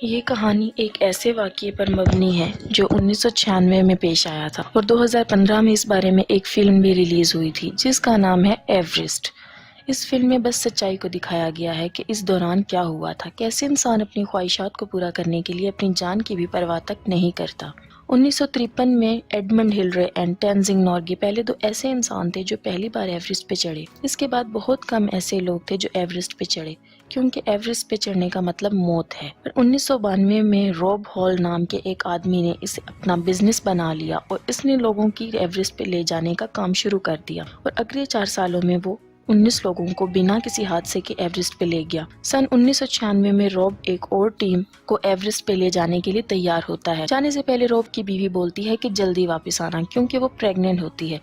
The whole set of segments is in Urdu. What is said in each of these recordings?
یہ کہانی ایک ایسے واقعے پر مبنی ہے جو 1996 میں پیش آیا تھا اور 2015 میں اس بارے میں ایک فلم بھی ریلیز ہوئی تھی جس کا نام ہے ایوریسٹ۔ اس فلم میں بس سچائی کو دکھایا گیا ہے کہ اس دوران کیا ہوا تھا، کیسے انسان اپنی خواہشات کو پورا کرنے کے لیے اپنی جان کی بھی پرواہ تک نہیں کرتا۔ 1953 میں ایڈمنڈ ہلرے اینڈ تینزنگ نورگے پہلے دو ایسے انسان تھے جو پہلی بار ایوریسٹ پہ چڑھے۔ اس کے بعد بہت کم ایسے لوگ تھے جو ایوریسٹ پہ چڑھے، کیونکہ ایوریسٹ پہ چڑھنے کا مطلب موت ہے۔ پر 1992 میں روب ہال نام کے ایک آدمی نے اسے اپنا بزنس بنا لیا اور اس نے لوگوں کی ایوریسٹ پہ لے جانے کا کام شروع کر دیا، اور اگلے 4 سالوں میں وہ 19 لوگوں کو بنا کسی حادثے کے ایوریسٹ پہ لے گیا۔ سن 1996 میں روب ایک اور ٹیم کو ایوریسٹ پہ لے جانے کے لیے تیار ہوتا ہے۔ جانے سے پہلے روب کی بیوی بولتی ہے کہ جلدی واپس آنا، کیونکہ وہ پریگننٹ ہوتی ہے۔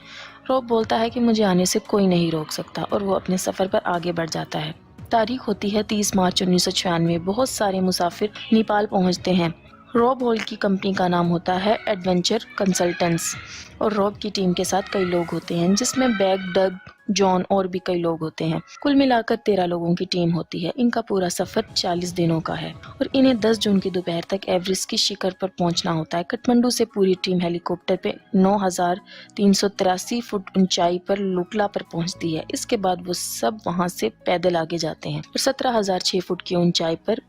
روب بولتا ہے کہ مجھے آنے سے کوئی نہیں روک سکتا، اور وہ اپنے سفر پر آگے بڑھ جاتا ہے۔ تاریخ ہوتی ہے 30 مارچ 1996۔ بہت سارے مسافر نیپال پہنچتے ہیں۔ روب ہال کی کمپنی کا نام ہوتا ہے ایڈونچر کنسلٹنٹس، اور روب کی ٹیم کے ساتھ کئی لوگ ہوتے ہیں جس میں بیگ، ڈگ، جان اور بھی کئی لوگ ہوتے ہیں۔ کل ملا کر 13 لوگوں کی ٹیم ہوتی ہے۔ ان کا پورا سفر 40 دنوں کا ہے اور انہیں 10 جون کی دوپہر تک ایوریسٹ کی شکر پر پہنچنا ہوتا ہے۔ کٹھمنڈو سے پوری ٹیم ہیلی کاپٹر پہ 9383 فٹ اونچائی پر لوکلا پر پہنچتی ہے۔ اس کے بعد وہ سب وہاں سے پیدل آگے جاتے ہیں اور 17006 فٹ کی اونچائی پر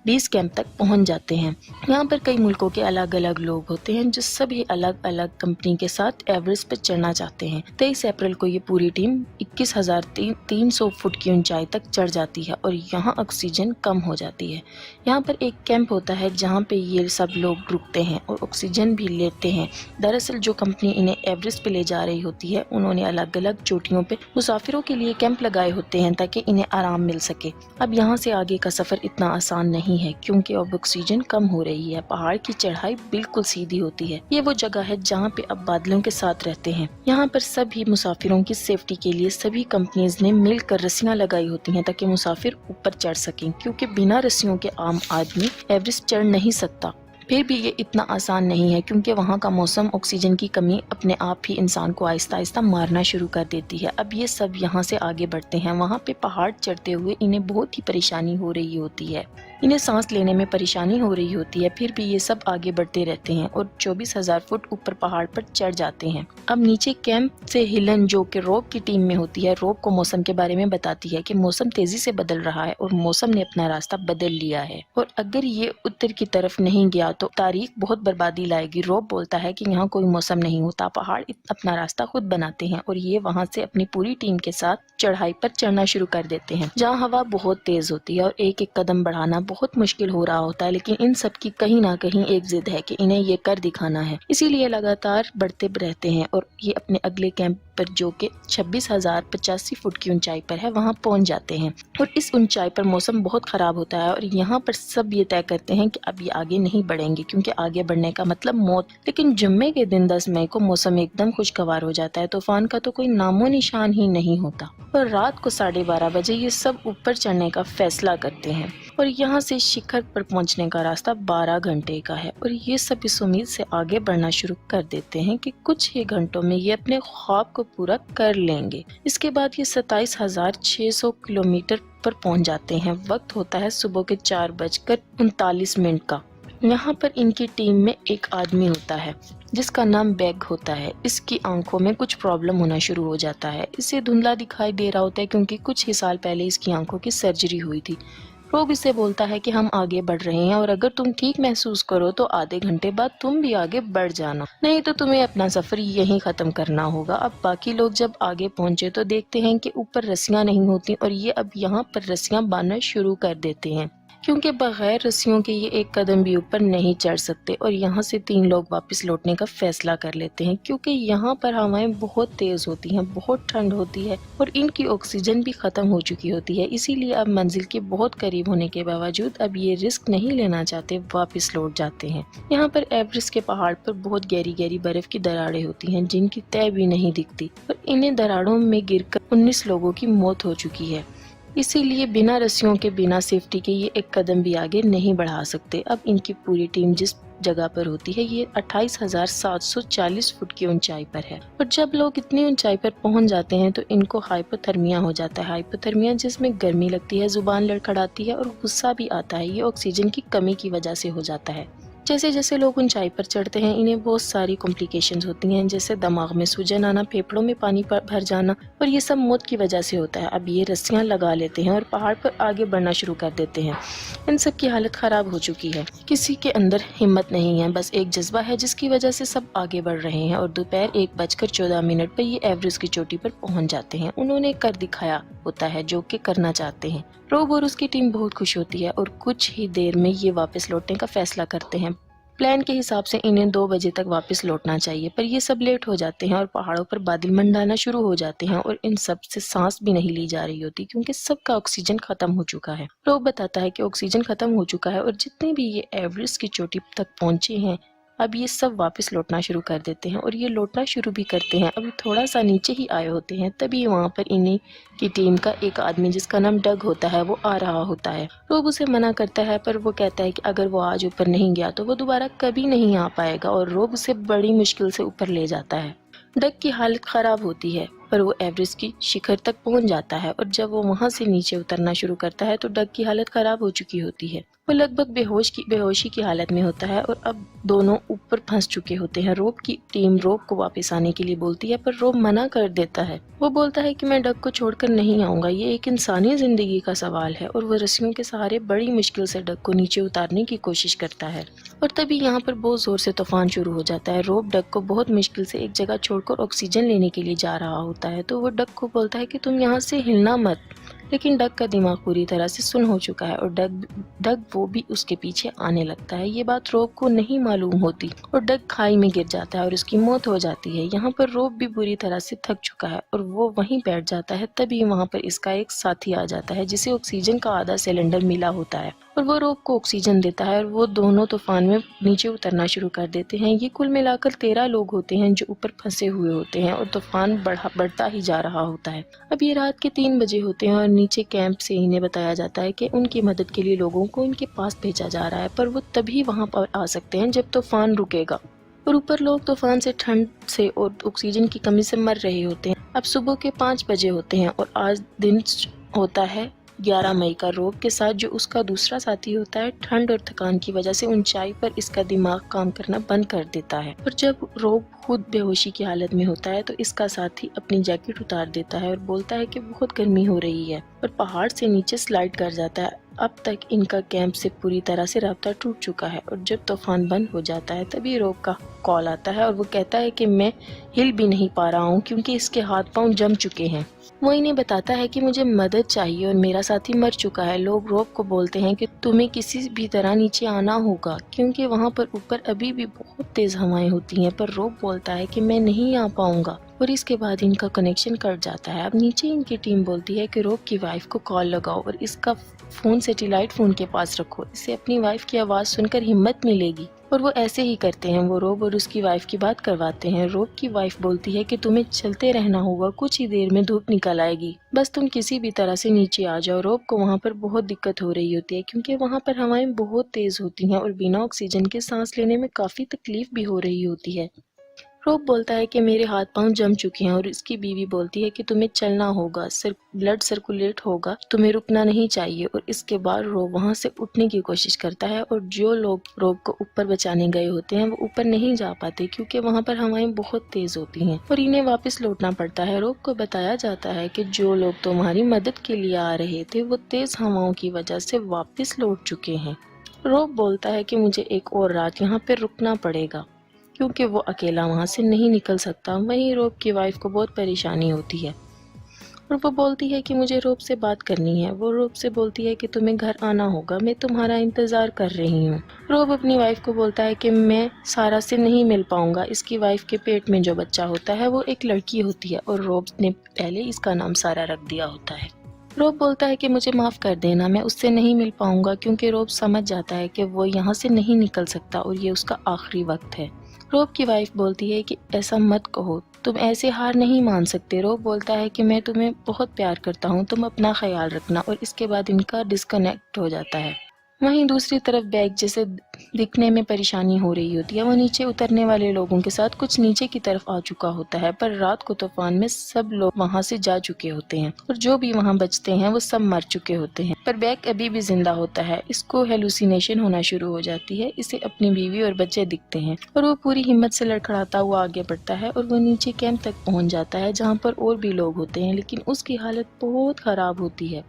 بیس کیمپ تک پہنچ جاتے ہیں۔ یہاں پر کئی ملکوں کے الگ الگ لوگ ہوتے ہیں جو سبھی الگ الگ کمپنی کے ساتھ ایوریسٹ پر چڑھنا چاہتے ہیں۔ 23 اپریل کو یہ پوری ٹیم 21300 فٹ کی اونچائی تک چڑھ جاتی ہے اور یہاں آکسیجن کم ہو جاتی ہے۔ یہاں پر ایک کیمپ ہوتا ہے جہاں پہ یہ سب لوگ رکتے ہیں اور آکسیجن بھی لیتے ہیں۔ دراصل جو کمپنی انہیں ایوریسٹ پہ لے جا رہی ہوتی ہے انہوں نے الگ الگ چوٹیوں پہ مسافروں کے لیے کیمپ لگائے ہوتے ہیں تاکہ انہیں آرام مل سکے۔ اب یہاں سے آگے کا سفر اتنا آسان نہیں ہے کیونکہ اب آکسیجن کم ہو رہی ہے۔ پہاڑ کی چڑھائی بالکل سیدھی ہوتی ہے۔ یہ وہ جگہ ہے جہاں پہ اب بادلوں کے ساتھ رہتے ہیں۔ یہاں پر سبھی مسافروں کی سیفٹی کے لیے سبھی کمپنیز نے مل کر رسیاں لگائی ہوتی ہیں تاکہ مسافر اوپر چڑھ سکیں، کیونکہ بنا رسیوں کے عام آدمی ایوریسٹ چڑھ نہیں سکتا۔ پھر بھی یہ اتنا آسان نہیں ہے کیونکہ وہاں کا موسم، آکسیجن کی کمی اپنے آپ ہی انسان کو آہستہ آہستہ مارنا شروع کر دیتی ہے۔ اب یہ سب یہاں سے آگے بڑھتے ہیں۔ وہاں پہ پہاڑ چڑھتے ہوئے انہیں بہت ہی پریشانی ہو رہی ہوتی ہے، انہیں سانس لینے میں پریشانی ہو رہی ہوتی ہے، پھر بھی یہ سب آگے بڑھتے رہتے ہیں اور 24000 فٹ اوپر پہاڑ پر چڑھ جاتے ہیں۔ اب نیچے کیمپ سے ہیلن، جو کہ روب کی ٹیم میں ہوتی ہے، روب کو موسم کے بارے میں بتاتی ہے کہ موسم تیزی سے بدل رہا ہے اور موسم نے اپنا راستہ بدل لیا ہے، اور اگر یہ اتر کی طرف نہیں گیا تو تاریخ بہت بربادی لائے گی۔ روب بولتا ہے کہ یہاں کوئی موسم نہیں ہوتا، پہاڑ اپنا راستہ خود بناتے ہیں، اور یہ وہاں سے اپنی پوری ٹیم کے ساتھ چڑھائی پر چڑھنا شروع کر دیتے ہیں جہاں ہوا بہت تیز ہوتی ہے اور ایک ایک قدم بڑھانا بہت مشکل ہو رہا ہوتا ہے، لیکن ان سب کی کہیں نہ کہیں ایک ضد ہے کہ انہیں یہ کر دکھانا ہے، اسی لیے لگاتار بڑھتے رہتے ہیں اور یہ اپنے اگلے کیمپ پر جو کہ 26085 فٹ کی اونچائی پر ہے وہاں پہنچ جاتے ہیں، اور اس اونچائی پر موسم بہت خراب ہوتا ہے اور یہاں پر سب یہ طے کرتے ہیں کہ اب یہ آگے نہیں بڑھیں گے کیونکہ آگے بڑھنے کا مطلب موت۔ لیکن جمعے کے دن 10 مئی کو موسم ایک دم خوشگوار ہو جاتا ہے، طوفان کا تو کوئی نام و نشان ہی نہیں ہوتا، اور رات کو 12:30 بجے یہ سب اوپر چڑھنے کا فیصلہ کرتے ہیں، اور یہاں سے شکر پر پہنچنے کا راستہ 12 گھنٹے کا ہے، اور یہ سب اس امید سے آگے بڑھنا شروع کر دیتے ہیں کہ کچھ ہی گھنٹوں میں یہ اپنے خواب کو پورا کر لیں گے۔ اس کے بعد یہ 27600 کلومیٹر پر پہنچ جاتے ہیں۔ وقت ہوتا ہے صبح کے 4:39 کا۔ یہاں پر ان کی ٹیم میں ایک آدمی ہوتا ہے جس کا نام بیگ ہوتا ہے۔ اس کی آنکھوں میں کچھ پرابلم ہونا شروع ہو جاتا ہے، اسے دھندلا دکھائی دے رہا ہوتا ہے کیونکہ کچھ ہی سال پہلے اس کی آنکھوں کی سرجری ہوئی تھی۔ روب اسے بولتا ہے کہ ہم آگے بڑھ رہے ہیں اور اگر تم ٹھیک محسوس کرو تو آدھے گھنٹے بعد تم بھی آگے بڑھ جانا، نہیں تو تمہیں اپنا سفر یہیں ختم کرنا ہوگا۔ اب باقی لوگ جب آگے پہنچے تو دیکھتے ہیں کہ اوپر رسیاں نہیں ہوتی اور یہ اب یہاں پر رسیاں باندھنا شروع کر دیتے ہیں، کیونکہ بغیر رسیوں کے یہ ایک قدم بھی اوپر نہیں چڑھ سکتے، اور یہاں سے 3 لوگ واپس لوٹنے کا فیصلہ کر لیتے ہیں کیونکہ یہاں پر ہوائیں بہت تیز ہوتی ہیں، بہت ٹھنڈ ہوتی ہے اور ان کی آکسیجن بھی ختم ہو چکی ہوتی ہے، اسی لیے اب منزل کے بہت قریب ہونے کے باوجود اب یہ رسک نہیں لینا چاہتے، واپس لوٹ جاتے ہیں۔ یہاں پر ایوریسٹ کے پہاڑ پر بہت گہری گہری برف کی دراڑیں ہوتی ہیں جن کی تہ بھی نہیں دکھتی، اور انہیں دراڑوں میں گر کر 19 لوگوں کی موت ہو چکی ہے۔ اسی لیے بنا رسیوں کے، بنا سیفٹی کے یہ ایک قدم بھی آگے نہیں بڑھا سکتے۔ اب ان کی پوری ٹیم جس جگہ پر ہوتی ہے یہ 28,740 فٹ کی اونچائی پر ہے، اور جب لوگ اتنی اونچائی پر پہنچ جاتے ہیں تو ان کو ہائپوتھرمیا ہو جاتا ہے۔ ہائپوتھرمیا جس میں گرمی لگتی ہے، زبان لڑکھڑاتی ہے اور غصہ بھی آتا ہے، یہ آکسیجن کی کمی کی وجہ سے ہو جاتا ہے۔ جیسے جیسے لوگ اونچائی پر چڑھتے ہیں انہیں بہت ساری کمپلیکیشنز ہوتی ہیں، جیسے دماغ میں سوجن آنا، پھیپھڑوں میں پانی بھر جانا، اور یہ سب موت کی وجہ سے ہوتا ہے۔ اب یہ رسیاں لگا لیتے ہیں اور پہاڑ پر آگے بڑھنا شروع کر دیتے ہیں۔ ان سب کی حالت خراب ہو چکی ہے، کسی کے اندر ہمت نہیں ہے، بس ایک جذبہ ہے جس کی وجہ سے سب آگے بڑھ رہے ہیں، اور دوپہر 1:14 پر یہ ایوریسٹ کی چوٹی پر پہنچ جاتے ہیں۔ انہوں نے کر دکھایا ہوتا ہے جو کہ کرنا چاہتے ہیں۔ روب اور اس کی ٹیم بہت خوش ہوتی ہے اور کچھ ہی دیر میں یہ واپس لوٹنے کا فیصلہ کرتے ہیں۔ پلان کے حساب سے انہیں 2 بجے تک واپس لوٹنا چاہیے، پر یہ سب لیٹ ہو جاتے ہیں اور پہاڑوں پر بادل منڈانا شروع ہو جاتے ہیں، اور ان سب سے سانس بھی نہیں لی جا رہی ہوتی کیونکہ سب کا آکسیجن ختم ہو چکا ہے۔ روب بتاتا ہے کہ آکسیجن ختم ہو چکا ہے اور جتنے بھی یہ ایوریسٹ کی چوٹی تک پہنچے ہیں اب یہ سب واپس لوٹنا شروع کر دیتے ہیں، اور یہ لوٹنا شروع بھی کرتے ہیں۔ ابھی تھوڑا سا نیچے ہی آئے ہوتے ہیں تبھی وہاں پر انہیں کی ٹیم کا ایک آدمی جس کا نام ڈگ ہوتا ہے وہ آ رہا ہوتا ہے۔ روب اسے منع کرتا ہے پر وہ کہتا ہے کہ اگر وہ آج اوپر نہیں گیا تو وہ دوبارہ کبھی نہیں آ پائے گا، اور روب اسے بڑی مشکل سے اوپر لے جاتا ہے۔ ڈگ کی حالت خراب ہوتی ہے پر وہ ایوریسٹ کی شکھر تک پہنچ جاتا ہے، اور جب وہ وہاں سے نیچے اترنا شروع کرتا ہے تو ڈگ کی حالت خراب ہو چکی ہوتی ہے۔ وہ لگ بھگ بے ہوشی کی حالت میں ہوتا ہے اور اب دونوں اوپر پھنس چکے ہوتے ہیں۔ روب کی ٹیم روب کو واپس آنے کے لیے بولتی ہے پر روب منع کر دیتا ہے۔ وہ بولتا ہے کہ میں ڈگ کو چھوڑ کر نہیں آؤں گا، یہ ایک انسانی زندگی کا سوال ہے، اور وہ رسیوں کے سہارے بڑی مشکل سے ڈگ کو نیچے اتارنے کی کوشش کرتا ہے۔ اور تبھی یہاں پر بہت زور سے طوفان شروع ہو جاتا ہے۔ روب ڈگ کو بہت مشکل سے ایک جگہ چھوڑ کر آکسیجن لینے کے لیے جا رہا ہوتا ہے تو وہ ڈگ کو بولتا ہے کہ تم یہاں سے ہلنا مت، لیکن ڈگ کا دماغ پوری طرح سے سن ہو چکا ہے اور ڈگ وہ بھی اس کے پیچھے آنے لگتا ہے۔ یہ بات روب کو نہیں معلوم ہوتی اور ڈگ کھائی میں گر جاتا ہے اور اس کی موت ہو جاتی ہے۔ یہاں پر روب بھی بری طرح سے تھک چکا ہے اور وہ وہیں بیٹھ جاتا ہے، تبھی وہاں پر اس کا ایک ساتھی آ جاتا ہے جسے آکسیجن کا آدھا سلنڈر ملا ہوتا ہے، اور وہ روب کو آکسیجن دیتا ہے اور وہ دونوں طوفان میں نیچے اترنا شروع کر دیتے ہیں۔ یہ کل ملا کر 13 لوگ ہوتے ہیں جو اوپر پھنسے ہوئے ہوتے ہیں اور طوفان بڑھتا ہی جا رہا ہوتا ہے۔ اب یہ رات کے 3 بجے ہوتے ہیں اور نیچے کیمپ سے انہیں بتایا جاتا ہے کہ ان کی مدد کے لیے لوگوں کو ان کے پاس بھیجا جا رہا ہے، پر وہ تبھی وہاں پر آ سکتے ہیں جب طوفان رکے گا، اور اوپر لوگ طوفان سے، ٹھنڈ سے اور آکسیجن کی کمی سے مر رہے ہوتے ہیں۔ اب صبح کے 5 بجے ہوتے ہیں اور آج دن ہوتا ہے 11 مئی کا۔ روب کے ساتھ جو اس کا دوسرا ساتھی ہوتا ہے، ٹھنڈ اور تھکان کی وجہ سے اونچائی پر اس کا دماغ کام کرنا بند کر دیتا ہے، اور جب روب خود بے ہوشی کی حالت میں ہوتا ہے تو اس کا ساتھی اپنی جیکٹ اتار دیتا ہے اور بولتا ہے کہ بہت گرمی ہو رہی ہے، اور پہاڑ سے نیچے سلائیڈ کر جاتا ہے۔ اب تک ان کا کیمپ سے پوری طرح سے رابطہ ٹوٹ چکا ہے، اور جب طوفان بند ہو جاتا ہے تبھی روب کا کال آتا ہے اور وہ کہتا ہے کہ میں ہل بھی نہیں پا رہا ہوں کیونکہ اس کے ہاتھ پاؤں جم چکے ہیں۔ وہ انہیں بتاتا ہے کہ مجھے مدد چاہیے اور میرا ساتھی مر چکا ہے۔ لوگ روب کو بولتے ہیں کہ تمہیں کسی بھی طرح نیچے آنا ہوگا کیونکہ وہاں پر اوپر ابھی بھی بہت تیز ہوائیں ہوتی ہیں، پر روب بولتا ہے کہ میں نہیں آ پاؤں گا، اور اس کے بعد ان کا کنیکشن کٹ جاتا ہے۔ اب نیچے ان کی ٹیم بولتی ہے کہ روب کی وائف کو کال لگاؤ اور اس کا فون سیٹیلائٹ فون کے پاس رکھو، اسے اپنی وائف کی آواز سن کر ہمت ملے گی، اور وہ ایسے ہی کرتے ہیں۔ وہ روب اور اس کی وائف کی بات کرواتے ہیں۔ روب کی وائف بولتی ہے کہ تمہیں چلتے رہنا ہوگا، کچھ ہی دیر میں دھوپ نکل آئے گی، بس تم کسی بھی طرح سے نیچے آ جاؤ۔ روب کو وہاں پر بہت دقت ہو رہی ہوتی ہے کیونکہ وہاں پر ہوائیں بہت تیز ہوتی ہیں اور بنا آکسیجن کے سانس لینے میں کافی تکلیف بھی ہو رہی ہوتی ہے۔ روب بولتا ہے کہ میرے ہاتھ پاؤں جم چکے ہیں، اور اس کی بیوی بولتی ہے کہ تمہیں چلنا ہوگا، بلڈ سرکولیٹ ہوگا، تمہیں رکنا نہیں چاہیے، اور اس کے بعد روب وہاں سے اٹھنے کی کوشش کرتا ہے، اور جو لوگ روب کو اوپر بچانے گئے ہوتے ہیں وہ اوپر نہیں جا پاتے کیونکہ وہاں پر ہوائیں بہت تیز ہوتی ہیں اور انہیں واپس لوٹنا پڑتا ہے۔ روب کو بتایا جاتا ہے کہ جو لوگ تمہاری مدد کے لیے آ رہے تھے وہ تیز ہواؤں کی وجہ سے واپس لوٹ چکے ہیں۔ روب بولتا ہے کہ مجھے ایک اور رات یہاں پہ رکنا پڑے گا کیونکہ وہ اکیلا وہاں سے نہیں نکل سکتا۔ وہیں روب کی وائف کو بہت پریشانی ہوتی ہے اور وہ بولتی ہے کہ مجھے روب سے بات کرنی ہے۔ وہ روب سے بولتی ہے کہ تمہیں گھر آنا ہوگا، میں تمہارا انتظار کر رہی ہوں۔ روب اپنی وائف کو بولتا ہے کہ میں سارا سے نہیں مل پاؤں گا، اس کی وائف کے پیٹ میں جو بچہ ہوتا ہے وہ ایک لڑکی ہوتی ہے اور روب نے پہلے اس کا نام سارا رکھ دیا ہوتا ہے۔ روب بولتا ہے کہ مجھے معاف کر دینا، میں اس سے نہیں مل پاؤں گا کیونکہ روب سمجھ جاتا ہے کہ وہ یہاں سے نہیں نکل سکتا اور یہ اس کا آخری وقت ہے۔ روب کی وائف بولتی ہے کہ ایسا مت کہو، تم ایسے ہار نہیں مان سکتے۔ روب بولتا ہے کہ میں تمہیں بہت پیار کرتا ہوں، تم اپنا خیال رکھنا، اور اس کے بعد ان کا ڈسکنیکٹ ہو جاتا ہے۔ وہیں دوسری طرف بیگ جسے دکھنے میں پریشانی ہو رہی ہوتی ہے، وہ نیچے اترنے والے لوگوں کے ساتھ کچھ نیچے کی طرف آ چکا ہوتا ہے، پر رات کو طوفان میں سب لوگ وہاں سے جا چکے ہوتے ہیں اور جو بھی وہاں بچتے ہیں وہ سب مر چکے ہوتے ہیں، پر بیگ ابھی بھی زندہ ہوتا ہے۔ اس کو ہیلوسینیشن ہونا شروع ہو جاتی ہے، اسے اپنی بیوی اور بچے دکھتے ہیں اور وہ پوری ہمت سے لڑکھڑاتا ہوا آگے بڑھتا ہے اور وہ نیچے کیمپ تک پہنچ جاتا ہے جہاں پر اور بھی لوگ ہوتے ہیں، لیکن اس کی حالت بہت خراب ہوتی ہے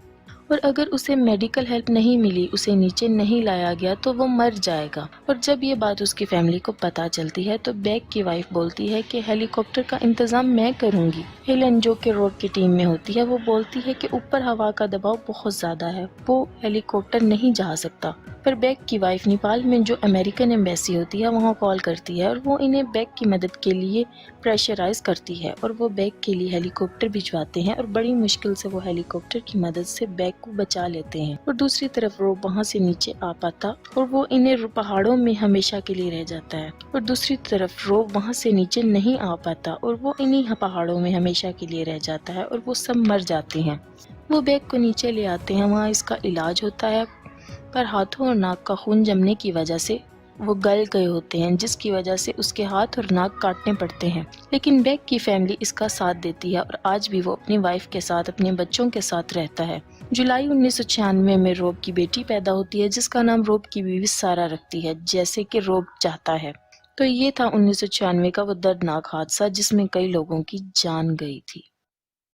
اور اگر اسے میڈیکل ہیلپ نہیں ملی، اسے نیچے نہیں لایا گیا تو وہ مر جائے گا۔ اور جب یہ بات اس کی فیملی کو پتہ چلتی ہے تو بیگ کی وائف بولتی ہے کہ ہیلی کاپٹر کا انتظام میں کروں گی۔ ہیلن جو کہ روب کی ٹیم میں ہوتی ہے، وہ بولتی ہے کہ اوپر ہوا کا دباؤ بہت زیادہ ہے، وہ ہیلی کاپٹر نہیں جا سکتا۔ پر بیگ کی وائف نیپال میں جو امریکن ایمبیسی ہوتی ہے وہاں کال کرتی ہے اور وہ انہیں بیگ کی مدد کے لیے پریشرائز کرتی ہے اور وہ بیگ کے لیے ہیلی کاپٹر بھجواتے ہیں اور بڑی مشکل سے وہ ہیلی کاپٹر کی مدد سے بیگ کو بچا لیتے ہیں۔ اور دوسری طرف روب وہاں سے نیچے آ پاتا اور وہ انہیں پہاڑوں میں ہمیشہ کے لیے رہ جاتا ہے، اور دوسری طرف روب وہاں سے نیچے نہیں آ پاتا اور وہ انہیں پہاڑوں میں ہمیشہ کے لیے رہ جاتا ہے اور وہ سب مر جاتے ہیں۔ وہ بیگ کو نیچے لے آتے ہیں، وہاں اس کا علاج ہوتا ہے، پر ہاتھوں اور ناک کا خون جمنے کی وجہ سے وہ گل گئے ہوتے ہیں، جس کی وجہ سے اس کے ہاتھ اور ناک کاٹنے پڑتے ہیں، لیکن بیگ کی فیملی اس کا ساتھ دیتی ہے اور آج بھی وہ اپنی وائف کے ساتھ اپنے بچوں کے ساتھ رہتا ہے۔ جولائی 1996 میں روب کی بیٹی پیدا ہوتی ہے جس کا نام روب کی بیوی سارا رکھتی ہے، جیسے کہ روب چاہتا ہے۔ تو یہ تھا 1996 کا وہ دردناک حادثہ جس میں کئی لوگوں کی جان گئی تھی۔